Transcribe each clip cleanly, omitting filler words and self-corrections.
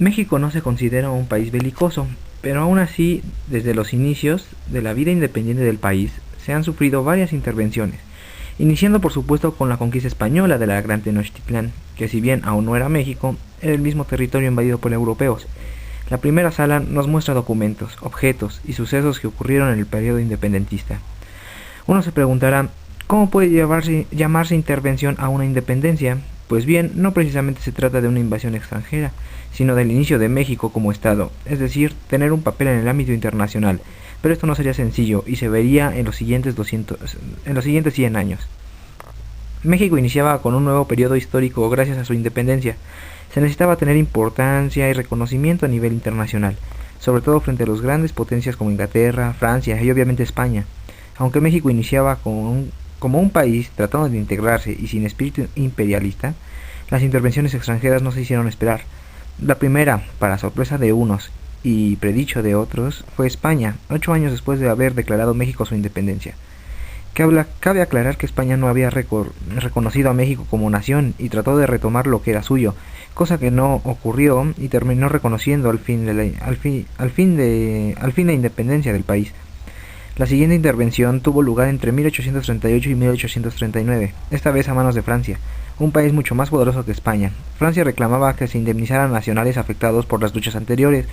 México no se considera un país belicoso, pero aún así, desde los inicios de la vida independiente del país, se han sufrido varias intervenciones, iniciando por supuesto con la conquista española de la Gran Tenochtitlán, que si bien aún no era México, era el mismo territorio invadido por europeos. La primera sala nos muestra documentos, objetos y sucesos que ocurrieron en el periodo independentista. Uno se preguntará, ¿cómo puede llamarse intervención a una independencia? Pues bien, no precisamente se trata de una invasión extranjera, sino del inicio de México como Estado, es decir, tener un papel en el ámbito internacional, pero esto no sería sencillo y se vería en los siguientes 100 años. México iniciaba con un nuevo periodo histórico gracias a su independencia. Se necesitaba tener importancia y reconocimiento a nivel internacional, sobre todo frente a las grandes potencias como Inglaterra, Francia y obviamente España. Aunque México iniciaba como un país tratando de integrarse y sin espíritu imperialista, las intervenciones extranjeras no se hicieron esperar. La primera, para sorpresa de unos y predicho de otros, fue España, 8 años después de haber declarado México su independencia. Cabe aclarar que España no había reconocido a México como nación y trató de retomar lo que era suyo, cosa que no ocurrió y terminó reconociendo al fin la independencia del país. La siguiente intervención tuvo lugar entre 1838 y 1839, esta vez a manos de Francia, un país mucho más poderoso que España. Francia reclamaba que se indemnizaran nacionales afectados por las luchas anteriores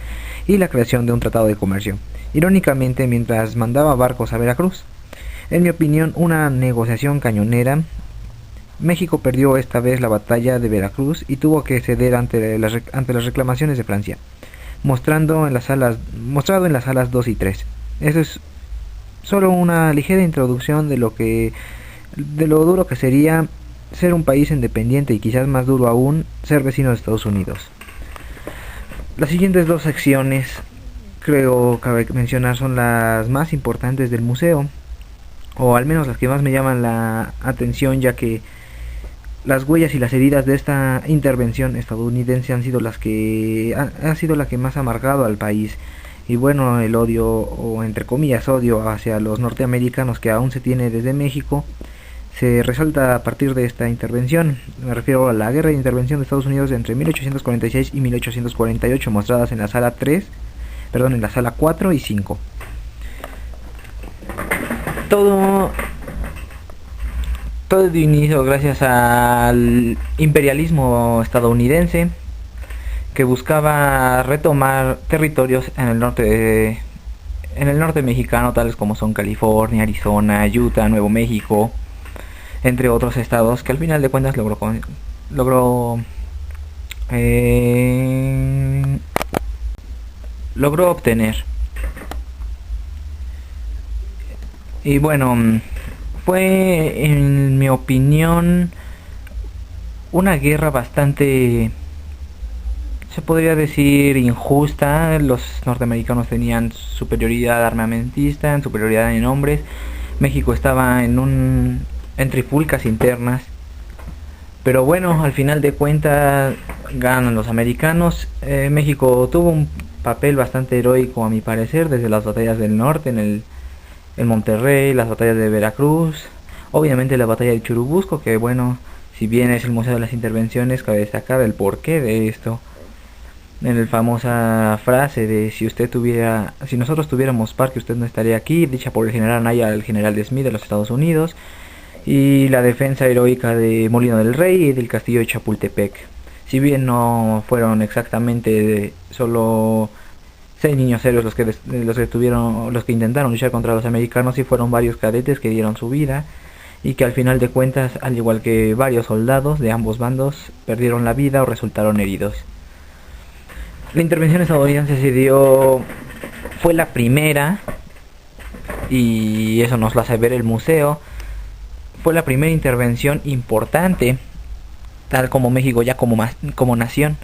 y la creación de un tratado de comercio, irónicamente mientras mandaba barcos a Veracruz. En mi opinión, una negociación cañonera. México perdió esta vez la batalla de Veracruz y tuvo que ceder ante las reclamaciones de Francia, mostrado en las salas 2 y 3. Eso es solo una ligera introducción de lo duro que sería ser un país independiente y quizás más duro aún ser vecino de Estados Unidos. Las siguientes dos secciones, creo cabe mencionar, son las más importantes del museo, o al menos las que más me llaman la atención, ya que las huellas y las heridas de esta intervención estadounidense han sido ha sido la que más ha marcado al país. Y bueno, el odio, o entre comillas odio, hacia los norteamericanos que aún se tiene desde México, se resalta a partir de esta intervención. Me refiero a la guerra de intervención de Estados Unidos entre 1846 y 1848, mostradas en la sala 4 y 5. Todo de inicio gracias al imperialismo estadounidense, que buscaba retomar territorios en el norte mexicano, tales como son California, Arizona, Utah, Nuevo México, entre otros estados, que al final de cuentas logró obtener. Y bueno, fue en mi opinión una guerra bastante, se podría decir, injusta. Los norteamericanos tenían superioridad armamentista, superioridad en hombres. México estaba en trifulcas internas. Pero bueno, al final de cuentas ganan los americanos. México tuvo un papel bastante heroico a mi parecer, desde las batallas del norte en Monterrey, las batallas de Veracruz, obviamente la batalla de Churubusco, que bueno, si bien es el Museo de las Intervenciones, cabe destacar el porqué de esto. En la famosa frase de si nosotros tuviéramos parque usted no estaría aquí, dicha por el general Anaya al general de Smith de los Estados Unidos, y la defensa heroica de Molino del Rey y del castillo de Chapultepec. Si bien no fueron exactamente solo 6 niños héroes los que intentaron luchar contra los americanos, y fueron varios cadetes que dieron su vida y que al final de cuentas, al igual que varios soldados de ambos bandos, perdieron la vida o resultaron heridos. La intervención estadounidense fue la primera, y eso nos lo hace ver el museo. Fue la primera intervención importante, tal como México ya como nación.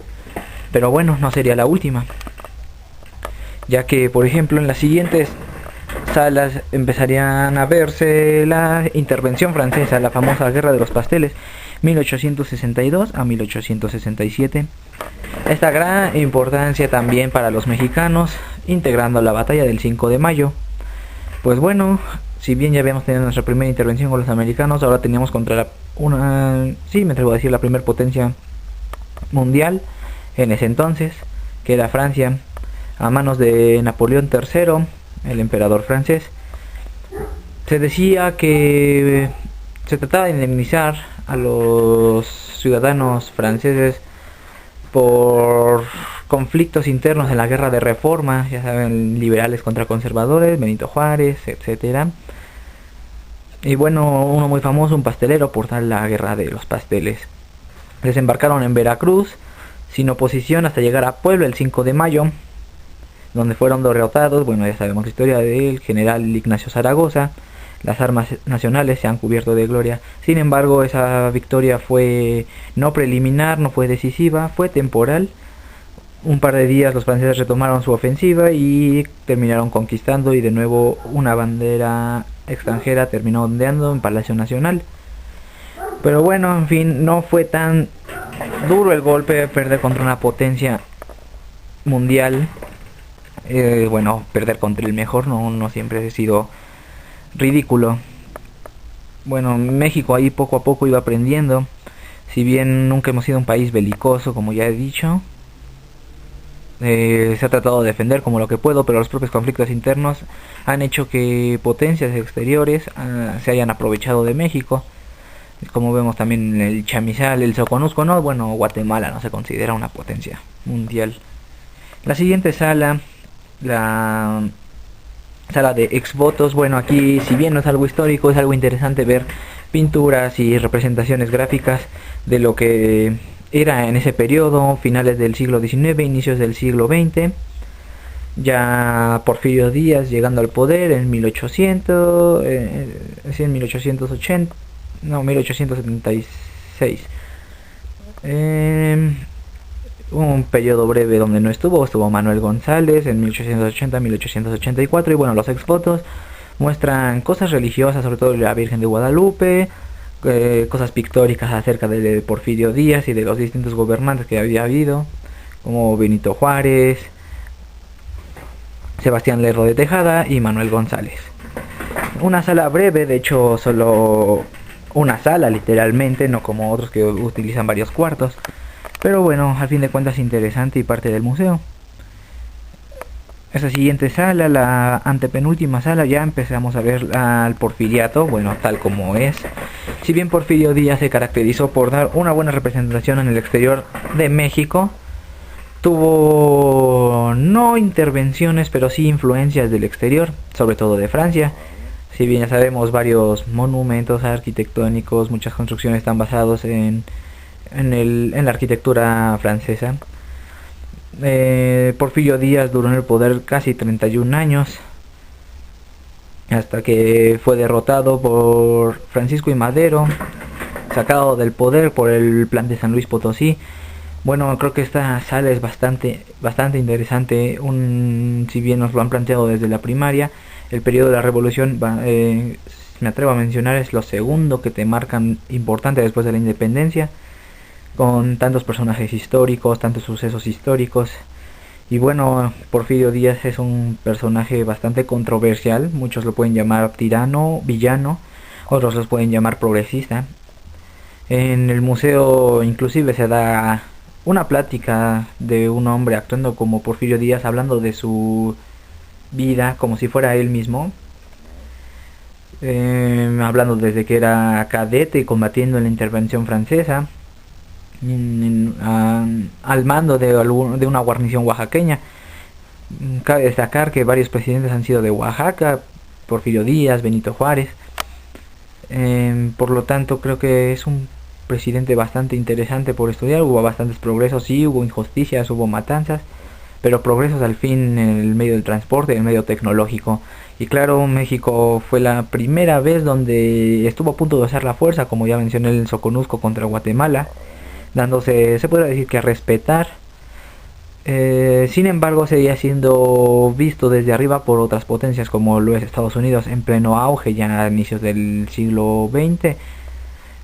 Pero bueno, no sería la última, ya que por ejemplo en las siguientes salas empezarían a verse la intervención francesa, la famosa Guerra de los Pasteles, 1862 a 1867. Esta gran importancia también para los mexicanos, integrando la batalla del 5 de mayo. Pues bueno, si bien ya habíamos tenido nuestra primera intervención con los americanos, ahora teníamos contra me atrevo a decir, la primera potencia mundial en ese entonces, que era Francia, a manos de Napoleón III, el emperador francés. Se decía que se trataba de indemnizar a los ciudadanos franceses por conflictos internos en la guerra de reforma, ya saben, liberales contra conservadores, Benito Juárez, etcétera. Y bueno, uno muy famoso, un pastelero, por tal la guerra de los pasteles. Desembarcaron en Veracruz sin oposición hasta llegar a Puebla el 5 de mayo, donde fueron derrotados. Bueno, ya sabemos la historia del general Ignacio Zaragoza. Las armas nacionales se han cubierto de gloria. Sin embargo, esa victoria fue no preliminar, no fue decisiva, fue temporal. Un par de días los franceses retomaron su ofensiva y terminaron conquistando, y de nuevo una bandera extranjera terminó ondeando en Palacio Nacional. Pero bueno, en fin, no fue tan duro el golpe de perder contra una potencia mundial. Bueno, perder contra el mejor no siempre ha sido ridículo. Bueno, México ahí poco a poco iba aprendiendo. Si bien nunca hemos sido un país belicoso, como ya he dicho, se ha tratado de defender como lo que puedo, pero los propios conflictos internos han hecho que potencias exteriores se hayan aprovechado de México. Como vemos también el chamizal, el soconusco, no, bueno, Guatemala no se considera una potencia mundial. La siguiente sala, la sala de exvotos. Bueno, aquí, si bien no es algo histórico, es algo interesante ver pinturas y representaciones gráficas de lo que era en ese periodo, finales del siglo XIX, inicios del siglo XX. Ya Porfirio Díaz llegando al poder en 1880, no, 1876. Un periodo breve donde no estuvo Manuel González en 1880-1884. Y bueno, los exvotos muestran cosas religiosas, sobre todo de la Virgen de Guadalupe, cosas pictóricas acerca de Porfirio Díaz y de los distintos gobernantes que había habido, como Benito Juárez, Sebastián Lerdo de Tejada y Manuel González. Una sala breve, de hecho solo una sala literalmente, no como otros que utilizan varios cuartos. Pero bueno, al fin de cuentas interesante y parte del museo. Esa siguiente sala, la antepenúltima sala, ya empezamos a ver al porfiriato, bueno, tal como es. Si bien Porfirio Díaz se caracterizó por dar una buena representación en el exterior de México, tuvo no intervenciones, pero sí influencias del exterior, sobre todo de Francia. Si bien ya sabemos, varios monumentos arquitectónicos, muchas construcciones están basados en la arquitectura francesa. Porfirio Díaz duró en el poder casi 31 años, hasta que fue derrotado por Francisco I. Madero, sacado del poder por el plan de San Luis Potosí. Bueno, creo que esta sala es bastante interesante. Si bien nos lo han planteado desde la primaria, el periodo de la revolución, me atrevo a mencionar, es lo segundo que te marcan importante después de la independencia, con tantos personajes históricos, tantos sucesos históricos. Y bueno, Porfirio Díaz es un personaje bastante controversial. Muchos lo pueden llamar tirano, villano, otros los pueden llamar progresista. En el museo inclusive se da una plática de un hombre actuando como Porfirio Díaz, hablando de su vida como si fuera él mismo, hablando desde que era cadete combatiendo en la intervención francesa, al mando de una guarnición oaxaqueña. Cabe destacar que varios presidentes han sido de Oaxaca: Porfirio Díaz, Benito Juárez. Por lo tanto, creo que es un presidente bastante interesante por estudiar. Hubo bastantes progresos, sí, hubo injusticias, hubo matanzas, pero progresos al fin en el medio del transporte, en el medio tecnológico. Y claro, México fue la primera vez donde estuvo a punto de usar la fuerza, como ya mencioné, el Soconusco contra Guatemala, dándose, se podría decir que a respetar. Sin embargo, seguía siendo visto desde arriba por otras potencias, como lo es Estados Unidos, en pleno auge ya a inicios del siglo XX,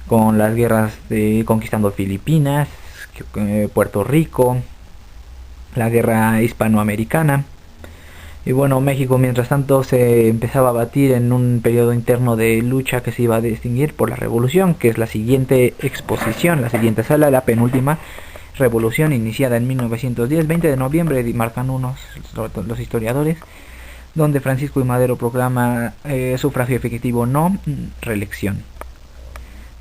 con las guerras conquistando Filipinas, Puerto Rico, la guerra hispanoamericana. Y bueno, México mientras tanto se empezaba a batir en un periodo interno de lucha que se iba a distinguir por la revolución, que es la siguiente exposición, la siguiente sala, la penúltima, revolución iniciada en 1910, 20 de noviembre, marcan los historiadores, donde Francisco I. Madero proclama sufragio efectivo no, reelección.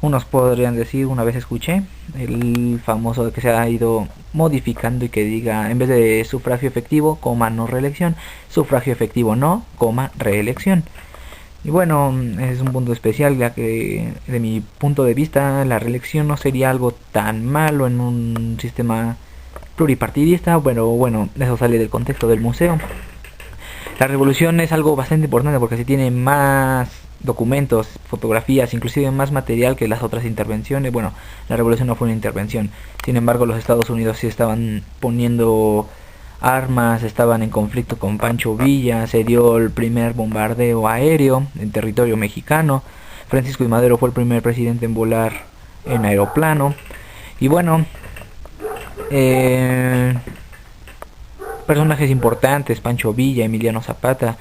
Unos podrían decir, una vez escuché, el famoso que se ha ido modificando y que diga, en vez de sufragio efectivo, coma, no reelección, sufragio efectivo no, coma, reelección. Y bueno, es un punto especial, ya que de mi punto de vista la reelección no sería algo tan malo en un sistema pluripartidista, pero bueno, eso sale del contexto del museo. La revolución es algo bastante importante porque se tiene más documentos, fotografías, inclusive más material que las otras intervenciones. Bueno, la revolución no fue una intervención, sin embargo los Estados Unidos sí estaban poniendo armas, estaban en conflicto con Pancho Villa, se dio el primer bombardeo aéreo en territorio mexicano, Francisco I. Madero fue el primer presidente en volar en aeroplano, y bueno, personajes importantes, Pancho Villa, Emiliano Zapata,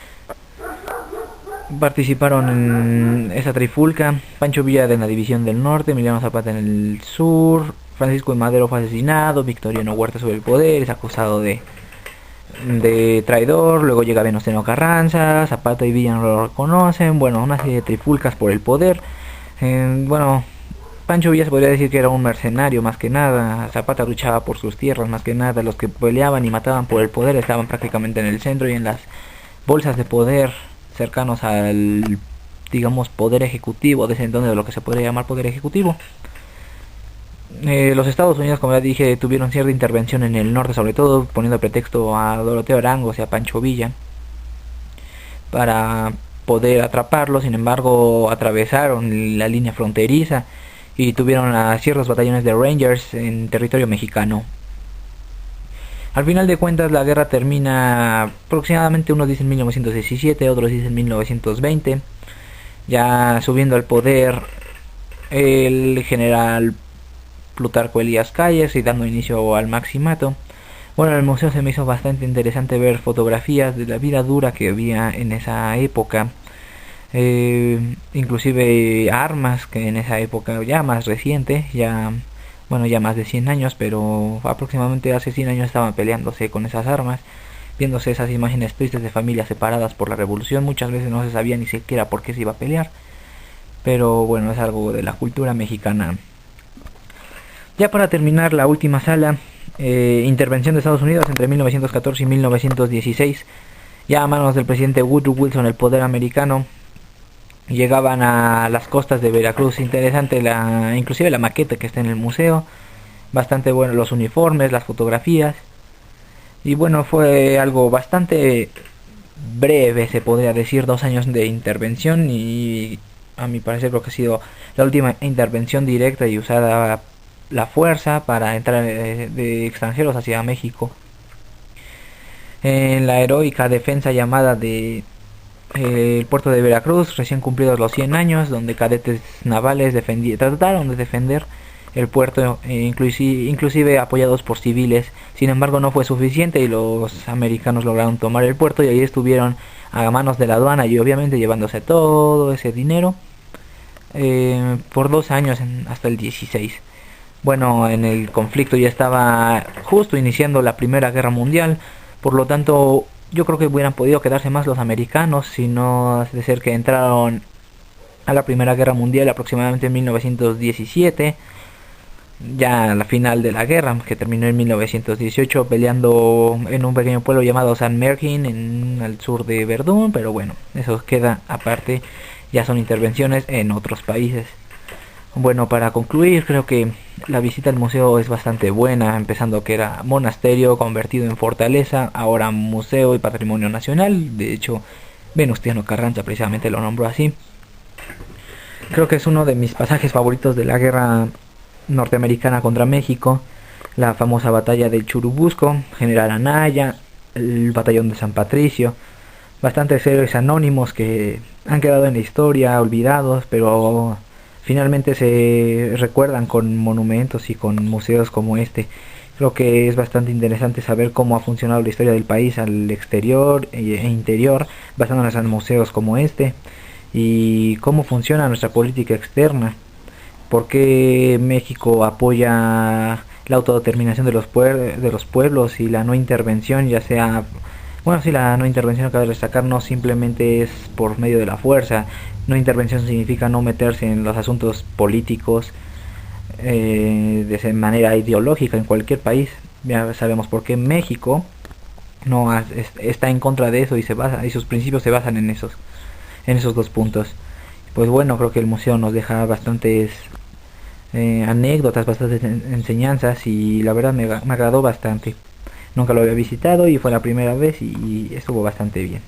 participaron en esa trifulca. Pancho Villa en la división del norte, Emiliano Zapata en el sur. Francisco I. Madero fue asesinado, Victoriano Huerta sobre el poder, es acusado de traidor. Luego llega Venustiano Carranza, Zapata y Villa no lo reconocen. Bueno, una serie de trifulcas por el poder. Bueno, Pancho Villa se podría decir que era un mercenario más que nada. Zapata luchaba por sus tierras más que nada. Los que peleaban y mataban por el poder estaban prácticamente en el centro y en las bolsas de poder cercanos al, digamos, poder ejecutivo, desde entonces de lo que se podría llamar poder ejecutivo. Los Estados Unidos, como ya dije, tuvieron cierta intervención en el norte, sobre todo poniendo pretexto a Doroteo Arango y a Pancho Villa para poder atraparlo. Sin embargo, atravesaron la línea fronteriza y tuvieron a ciertos batallones de Rangers en territorio mexicano. Al final de cuentas la guerra termina aproximadamente, unos dicen 1917, otros dicen 1920, ya subiendo al poder el general Plutarco Elías Calles y dando inicio al maximato. Bueno, en el museo se me hizo bastante interesante ver fotografías de la vida dura que había en esa época, inclusive armas que en esa época ya más reciente, ya más de 100 años, pero aproximadamente hace 100 años estaban peleándose con esas armas, viéndose esas imágenes tristes de familias separadas por la revolución. Muchas veces no se sabía ni siquiera por qué se iba a pelear, pero bueno, es algo de la cultura mexicana. Ya para terminar, la última sala, intervención de Estados Unidos entre 1914 y 1916, ya a manos del presidente Woodrow Wilson el poder americano. Llegaban a las costas de Veracruz. Interesante inclusive la maqueta que está en el museo, bastante bueno, los uniformes, las fotografías, y bueno, fue algo bastante breve, se podría decir, 2 años de intervención, y a mi parecer creo que ha sido la última intervención directa y usada la fuerza para entrar de extranjeros hacia México. En la heroica defensa llamada de el puerto de Veracruz, recién cumplidos los 100 años, donde cadetes navales trataron de defender el puerto, inclusive apoyados por civiles. Sin embargo, no fue suficiente y los americanos lograron tomar el puerto, y ahí estuvieron a manos de la aduana y obviamente llevándose todo ese dinero por 2 años, hasta el 16. Bueno, en el conflicto ya estaba justo iniciando la Primera Guerra Mundial, por lo tanto yo creo que hubieran podido quedarse más los americanos, si no de ser que entraron a la Primera Guerra Mundial aproximadamente en 1917, ya a la final de la guerra, que terminó en 1918, peleando en un pequeño pueblo llamado San Merkin, al sur de Verdún, pero bueno, eso queda aparte, ya son intervenciones en otros países. Bueno, para concluir, creo que la visita al museo es bastante buena, empezando que era monasterio convertido en fortaleza, ahora museo y patrimonio nacional. De hecho, Venustiano Carranza precisamente lo nombró así. Creo que es uno de mis pasajes favoritos de la guerra norteamericana contra México, la famosa batalla del Churubusco, General Anaya, el batallón de San Patricio, bastantes héroes anónimos que han quedado en la historia, olvidados, pero finalmente se recuerdan con monumentos y con museos como este. Creo que es bastante interesante saber cómo ha funcionado la historia del país al exterior e interior, basándonos en museos como este, y cómo funciona nuestra política externa, por qué México apoya la autodeterminación de de los pueblos y la no intervención, ya sea, bueno, sí, la no intervención, cabe destacar, no simplemente es por medio de la fuerza. No intervención significa no meterse en los asuntos políticos de manera ideológica en cualquier país. Ya sabemos por qué México no está en contra de eso y se basa, y sus principios se basan en esos dos puntos. Pues bueno, creo que el museo nos deja bastantes anécdotas, bastantes enseñanzas, y la verdad me agradó bastante. Nunca lo había visitado y fue la primera vez y estuvo bastante bien.